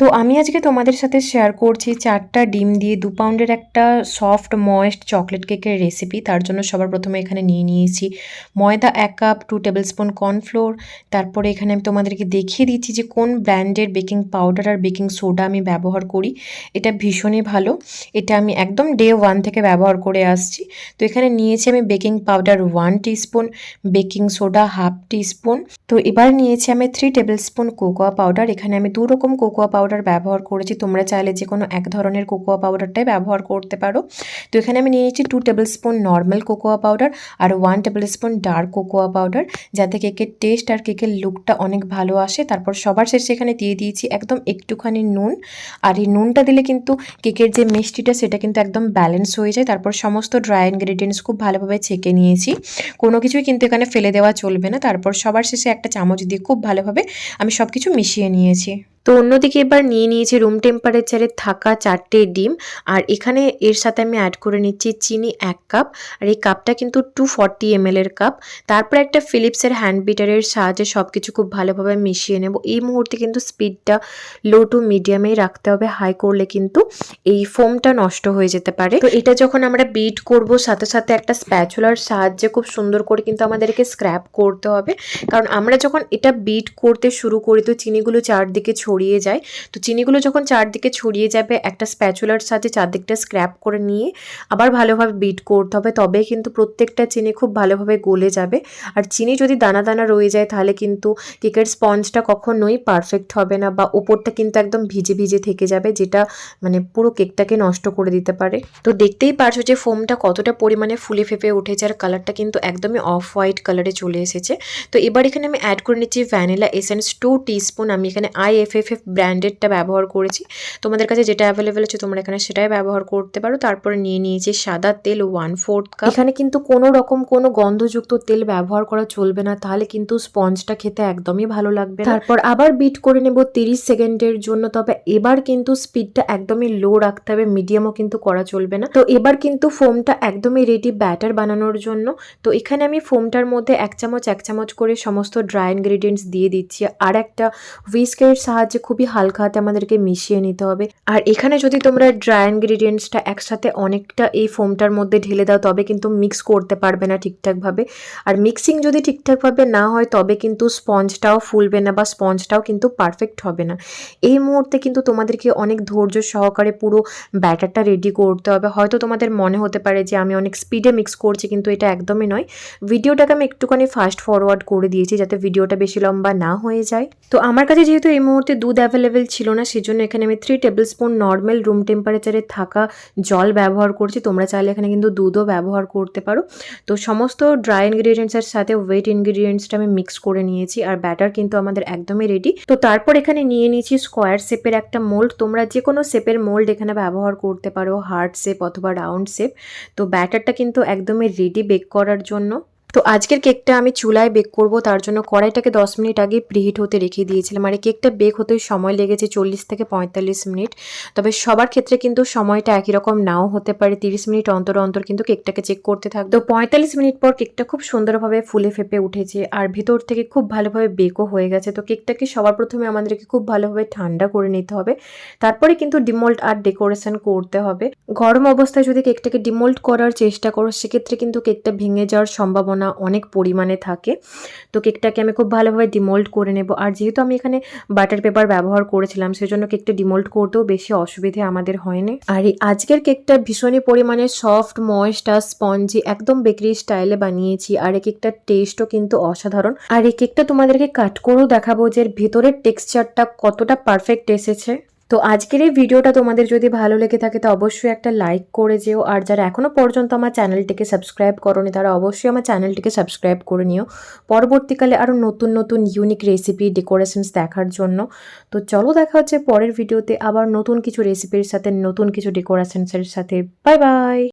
তো আমি আজকে তোমাদের সাথে শেয়ার করছি 4টা ডিম দিয়ে 2 পাউন্ডের একটা সফট ময়েস্ট চকলেট কেকের রেসিপি। তার জন্য সবার প্রথমে এখানে নিয়ে নিয়েছি ময়দা 1 কাপ, 2 টেবিলস্পুন কর্নফ্লোর। তারপরে এখানে আমি তোমাদেরকে দেখিয়ে দিচ্ছি যে কোন ব্র্যান্ডের বেকিং পাউডার আর বেকিং সোডা আমি ব্যবহার করি। এটা ভীষণই ভালো, এটা আমি একদম ডে 1 থেকে ব্যবহার করে আসছি। তো এখানে নিয়েছি আমি baking powder 1 teaspoon, baking soda 1/2 teaspoon. তো এবার নিয়েছি আমি 3 টেবিলস্পুন কোকোয়া পাউডার। এখানে আমি 2 রকম কোকোয়া পাউডার ব্যবহার করেছি, তোমরা চাইলে যে কোনো এক ধরনের কোকোয়া পাউডারটাই ব্যবহার করতে পারো। তো এখানে আমি নিয়ে নিয়েছি 2 টেবিলস্পুন নর্মাল কোকোয়া পাউডার আর 1 টেবিলস্পুন ডার্ক কোকোয়া পাউডার, যাতে কেকের টেস্ট আর কেকের লুকটা অনেক ভালো আসে। তারপর সবার শেষে এখানে দিয়ে দিয়েছি একদম একটুখানি নুন, আর এই নুনটা দিলে কিন্তু কেকের যে মিষ্টিটা সেটা কিন্তু একদম ব্যালেন্স হয়ে যায়। তারপর সমস্ত ড্রাই ইনগ্রেডিয়েন্টস খুব ভালোভাবে ছেঁকে নিয়েছি, কোনো কিছুই কিন্তু এখানে ফেলে দেওয়া চলবে না। তারপর সবার শেষে একটা চামচ দিয়ে খুব ভালোভাবে আমি সব কিছু মিশিয়ে নিয়েছি। তো অন্যদিকে এবার নিয়ে নিয়েছি রুম টেম্পারেচারে থাকা 4টে ডিম, আর এখানে এর সাথে আমি অ্যাড করে নিচ্ছি চিনি 1 কাপ, আর এই কাপটা কিন্তু 240 ml এর কাপ। তারপর একটা ফিলিপসের হ্যান্ড বিটারের সাহায্যে সব কিছু খুব ভালোভাবে মিশিয়ে নেব। এই মুহূর্তে কিন্তু স্পিডটা লো টু মিডিয়ামেই রাখতে হবে, হাই করলে কিন্তু এই ফোমটা নষ্ট হয়ে যেতে পারে। তো এটা যখন আমরা বিট করব সাথে সাথে একটা স্প্যাচুলার সাহায্যে খুব সুন্দর করে কিন্তু আমাদেরকে স্ক্র্যাপ করতে হবে, কারণ আমরা যখন এটা বিট করতে শুরু করি তো চিনিগুলো চারদিকে ছড়িয়ে যায়। তো চিনিগুলো যখন চারদিকে ছড়িয়ে যাবে একটা স্প্যাচুলার সাথে চারদিকটা স্ক্র্যাপ করে নিয়ে আবার ভালোভাবে বিট করতে হবে, তবে কিন্তু প্রত্যেকটা চিনি খুব ভালোভাবে গলে যাবে। আর চিনি যদি দানা দানা রয়ে যায় তাহলে কিন্তু কেকের স্পঞ্জটা কখনোই পারফেক্ট হবে না, বা ওপরটা কিন্তু একদম ভিজে ভিজে থেকে যাবে, যেটা মানে পুরো কেকটাকে নষ্ট করে দিতে পারে। তো দেখতেই পারছো যে ফোমটা কতটা পরিমাণে ফুলে ফেপে উঠেছে, আর কালারটা কিন্তু একদমই অফ হোয়াইট কালারে চলে এসেছে। তো এবার এখানে আমি অ্যাড করে নিচ্ছি ভ্যানিলা এসেন্স 2 টিস্পুন। আমি এখানে IFFF ব্র্যান্ডেডটা ব্যবহার করেছি, তোমাদের কাছে যেটা অ্যাভেলেবেল আছে তোমরা এখানে সেটাই ব্যবহার করতে পারো। তারপরে নিয়ে নিয়েছি সাদা তেল 1/4 কাপ। এখানে কিন্তু কোনো রকম কোনো গন্ধযুক্ত তেল ব্যবহার করা চলবে না, তাহলে কিন্তু স্পঞ্জটা খেতে একদমই ভালো লাগবে না। তারপর আবার বিট করে নেব 30 সেকেন্ডের জন্য, তবে এবার কিন্তু স্পিডটা একদমই লো রাখতে হবে, মিডিয়ামও কিন্তু করা চলবে না। তো এবার কিন্তু ফোমটা একদমই রেডি ব্যাটার বানানোর জন্য। তো এখানে আমি ফোমটার মধ্যে এক চামচ করে সমস্ত ড্রাই ইনগ্রেডিয়েন্টস দিয়ে দিচ্ছি, আর একটা হুইস্কের সাহায্যে খুবই হালকা হাতে আমাদেরকে মিশিয়ে নিতে হবে। আর এখানে যদি তোমরা ড্রাই ইনগ্রেডিয়েন্টসটা একসাথে অনেকটা এই ফোমটার মধ্যে ঢেলে দাও তবে কিন্তু মিক্স করতে পারবে না ঠিকঠাকভাবে, আর মিক্সিং যদি ঠিকঠাকভাবে না হয় তবে কিন্তু স্পঞ্জটাও ফুলবে না বা স্পঞ্জটাও কিন্তু পারফেক্ট হবে না। এই মুহূর্তে কিন্তু তোমাদেরকে অনেক ধৈর্য সহকারে পুরো ব্যাটারটা রেডি করতে হবে। হয়তো তোমাদের মনে হতে পারে যে আমি অনেক স্পিডে মিক্স করছি, কিন্তু এটা একদমই নয়। ভিডিওটাকে আমি একটুখানি ফাস্ট ফরওয়ার্ড করে দিয়েছি যাতে ভিডিওটা বেশি লম্বা না হয়ে যায়। তো আমার কাছে যেহেতু এই মুহূর্তে দুধ অ্যাভেলেবেল ছিল না, সেজন্য এখানে আমি 3 টেবিলস্পুন নর্মাল রুম টেম্পারেচারে থাকা জল ব্যবহার করছি। তোমরা চাইলে এখানে কিন্তু দুধও ব্যবহার করতে পারো। তো সমস্ত ড্রাই ইনগ্রিডিয়েন্টসের সাথে ওয়েট ইনগ্রিডিয়েন্টসটা আমি মিক্স করে নিয়েছি, আর ব্যাটার কিন্তু আমাদের একদমই রেডি। তো তারপর এখানে নিয়ে নিয়েছি স্কোয়ার শেপের একটা মোল্ড। তোমরা যে কোনো শেপের মোল্ড এখানে ব্যবহার করতে পারো, হার্ট শেপ অথবা রাউন্ড শেপ। তো ব্যাটারটা কিন্তু একদমই রেডি বেক করার জন্য। তো আজকের কেকটা আমি চুলায় বেক করব, তার জন্য কড়াইটাকে 10 মিনিট আগে প্রিহিট হতে রেখে দিয়েছিলাম। আর এই কেকটা বেক হতে সময় লেগেছে 40 থেকে 45 মিনিট। তবে সবার ক্ষেত্রে কিন্তু সময়টা একই রকম নাও হতে পারে, 30 মিনিট অন্তর অন্তর কিন্তু কেকটাকে চেক করতে থাকবে। তো 45 মিনিট পর কেকটা খুব সুন্দরভাবে ফুলে ফেপে উঠেছে, আর ভিতর থেকে খুব ভালোভাবে বেকও হয়ে গেছে। তো কেকটাকে সবার প্রথমে আমাদেরকে খুব ভালোভাবে ঠান্ডা করে নিতে হবে, তারপরে কিন্তু ডিমোল্ড আর ডেকোরেশন করতে হবে। গরম অবস্থায় যদি কেকটাকে ডিমোল্ড করার চেষ্টা করো সেক্ষেত্রে কিন্তু কেকটা ভেঙে যাওয়ার সম্ভাবনা অনেক পরিমাণে থাকে। তো কেকটাকে আমি খুব ভালোভাবে ডিমোল্ড করে নেব, আর যেহেতু আমি এখানে বাটার পেপার ব্যবহার করেছিলাম সেজন্য কেকটা ডিমোল্ড করতেও বেশি অসুবিধে আমাদের হয়নি। আর এই আজকের কেকটা ভীষণই পরিমাণে সফট ময়েস্ট আর স্পঞ্জি, একদম বেকারি স্টাইলে বানিয়েছি, আর এই কেকটার টেস্টও কিন্তু অসাধারণ। আর এই কেকটা তোমাদেরকে কাট করেও দেখাবো যে এর ভেতরের টেক্সচারটা কতটা পারফেক্ট এসেছে। তো আজকের এই ভিডিওটা তোমাদের যদি ভালো লেগে থাকে তো অবশ্যই একটা লাইক করে যেও, আর যারা এখনো পর্যন্ত আমার চ্যানেলটিকে সাবস্ক্রাইব করোনি তারা অবশ্যই আমার চ্যানেলটিকে সাবস্ক্রাইব করে নিও পরবর্তীকালে আরও নতুন নতুন ইউনিক রেসিপি ডেকোরেশনস দেখার জন্য। তো চলো দেখা হচ্ছে পরের ভিডিওতে আবার নতুন কিছু রেসিপির সাথে, নতুন কিছু ডেকোরেশনসের সাথে। Bye bye.